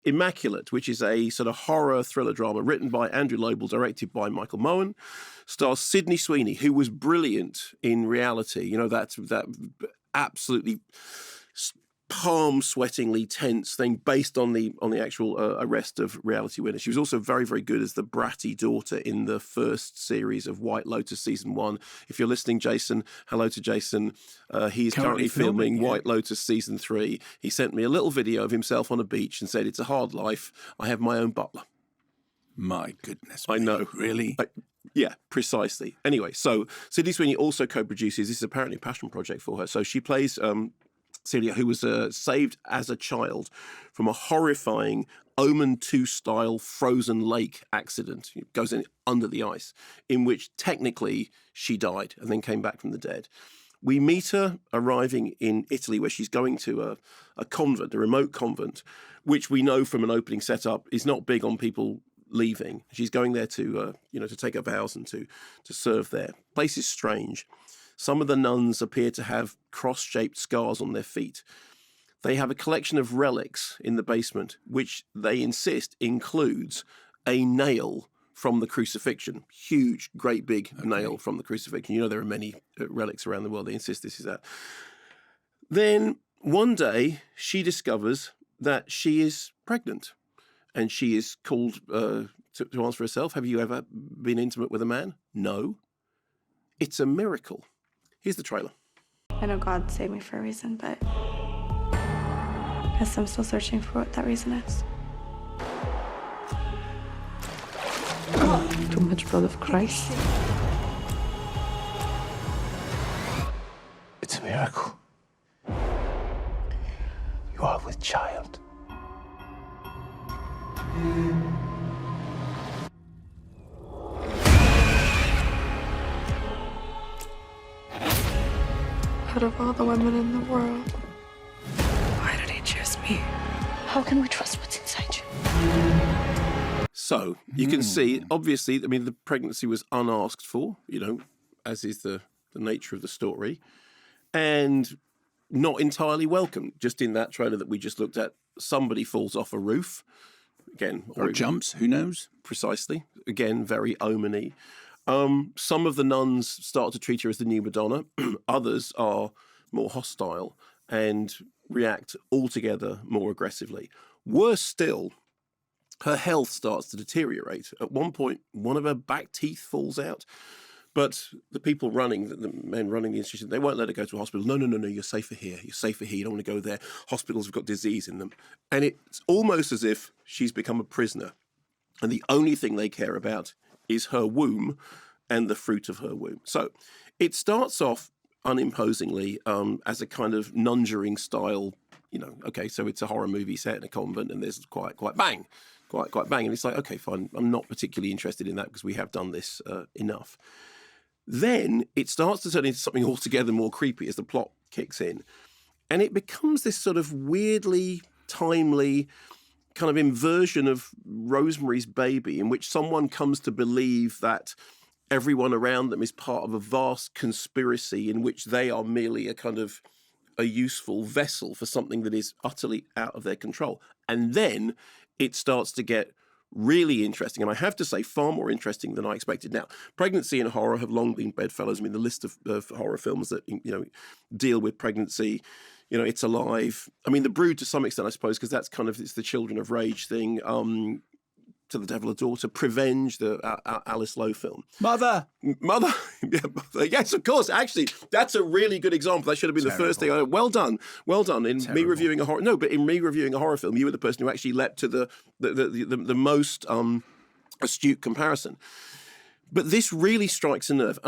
Immaculate, which is a sort of horror thriller drama written by Andrew Lobel, directed by Michael Moen, stars Sydney Sweeney, who was brilliant in Reality. You know, that absolutely palm-sweatingly tense thing based on the actual arrest of Reality Winner. She was also very, very good as the bratty daughter in the first series of White Lotus season 1. If you're listening, Jason, hello to Jason. He's currently filming White Lotus season 3. He sent me a little video of himself on a beach and said, "It's a hard life. I have my own butler." My goodness. I know. Really? Yeah, precisely. Anyway, so Sydney Sweeney also co-produces. This is apparently a passion project for her. So she plays Cecilia, who was saved as a child from a horrifying Omen 2-style frozen lake accident. It goes in under the ice, in which technically she died and then came back from the dead. We meet her arriving in Italy, where she's going to a convent, a remote convent, which we know from an opening setup is not big on people leaving. She's going there to take her vows and to serve there. The place is strange. Some of the nuns appear to have cross-shaped scars on their feet. They have a collection of relics in the basement, which they insist includes a nail from the crucifixion. Huge, great big nail from the crucifixion. You know, there are many relics around the world. They insist this is that. Then one day she discovers that she is pregnant, and she is called to answer herself. Have you ever been intimate with a man? No. It's a miracle. Here's the trailer. I know God saved me for a reason, but I guess I'm still searching for what that reason is. Too much blood of Christ. It's a miracle. You are with child. Out of all the women in the world, why did he choose me? How can we trust what's inside you? So you can see, obviously, I mean, the pregnancy was unasked for, as is the nature of the story, and not entirely welcome. Just in that trailer that we just looked at, somebody falls off a roof. Again, or jumps, who knows? Precisely. Again, very omen-y. Some of the nuns start to treat her as the new Madonna. Others are more hostile and react altogether more aggressively. Worse still, her health starts to deteriorate. At one point, one of her back teeth falls out. But the people the men running the institution, they won't let her go to a hospital. No, you're safer here. You're safer here. You don't want to go there. Hospitals have got disease in them. And it's almost as if she's become a prisoner. And the only thing they care about is her womb and the fruit of her womb. So it starts off unimposingly as a kind of nungeering style, so it's a horror movie set in a convent and there's quite bang. And it's like, okay, fine, I'm not particularly interested in that because we have done this enough. Then it starts to turn into something altogether more creepy as the plot kicks in. And it becomes this sort of weirdly timely kind of inversion of Rosemary's Baby, in which someone comes to believe that everyone around them is part of a vast conspiracy in which they are merely a useful vessel for something that is utterly out of their control. And then it starts to get really interesting, and I have to say far more interesting than I expected. Now, pregnancy and horror have long been bedfellows. I mean, the list of horror films that deal with pregnancy, It's Alive. I mean, The Brood to some extent, I suppose, because that's it's the Children of Rage thing. To the Devil a Daughter, Prevenge, the Alice Lowe film. Mother. Yeah, Mother. Yes, of course. Actually, that's a really good example. That should have been the first thing. Well done. In me reviewing a horror. No, but in me reviewing a horror film, you were the person who actually leapt to the most astute comparison. But this really strikes a nerve.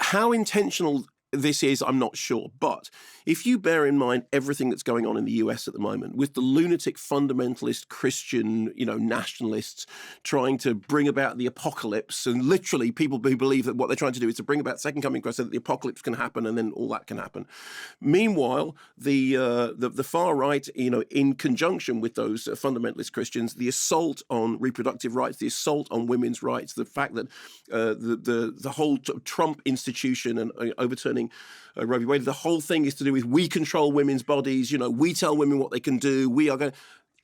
How intentional this is, I'm not sure. But if you bear in mind everything that's going on in the US at the moment, with the lunatic fundamentalist Christian, nationalists trying to bring about the apocalypse, and literally people who believe that what they're trying to do is to bring about second coming of Christ so that the apocalypse can happen and then all that can happen. Meanwhile, the far right, in conjunction with those fundamentalist Christians, the assault on reproductive rights, the assault on women's rights, the fact that the whole Trump institution and overturning Roe v. Wade, the whole thing is to do with we control women's bodies, we tell women what they can do, we are going.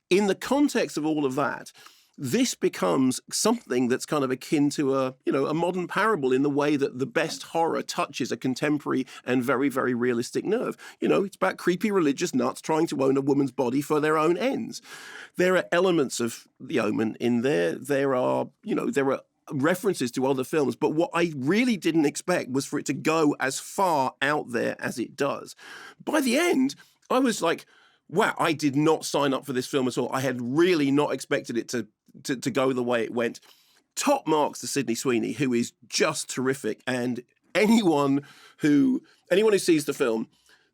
in the context of all of that, this becomes something that's kind of akin to a modern parable in the way that the best horror touches a contemporary and very, very realistic nerve. It's about creepy religious nuts trying to own a woman's body for their own ends. There are elements of The Omen in there. There are references to other films, but what I really didn't expect was for it to go as far out there as it does. By the end, I was like, wow, I did not sign up for this film at all. I had really not expected it to go the way it went. Top marks to Sydney Sweeney, who is just terrific. And anyone who sees the film,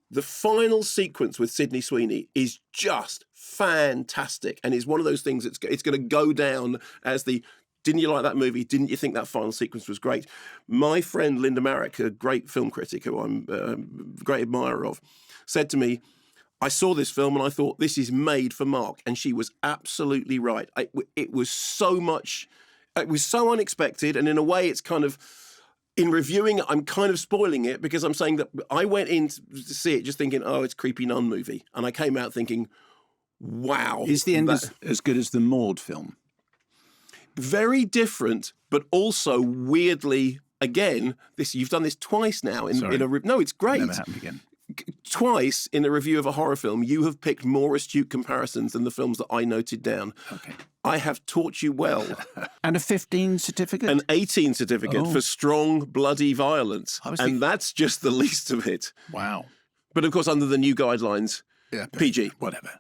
the final sequence with Sydney Sweeney is just fantastic. And it's one of those things it's going to go down as the, didn't you like that movie? Didn't you think that final sequence was great? My friend Linda Marek, a great film critic who I'm a great admirer of, said to me, I saw this film and I thought, this is made for Mark. And she was absolutely right. It was so unexpected. And in a way, it's kind of, in reviewing it, I'm kind of spoiling it because I'm saying that I went in to see it just thinking, oh, it's a creepy nun movie. And I came out thinking, wow. Is the end as good as the Maud film? Very different, but also weirdly, again, you've done this twice now. No, it's great. Never happened again. Twice in a review of a horror film, you have picked more astute comparisons than the films that I noted down. Okay. I have taught you well. And a 15 certificate? An 18 certificate for strong, bloody violence. And that's just the least of it. Wow. But of course, under the new guidelines, yeah, PG. Whatever.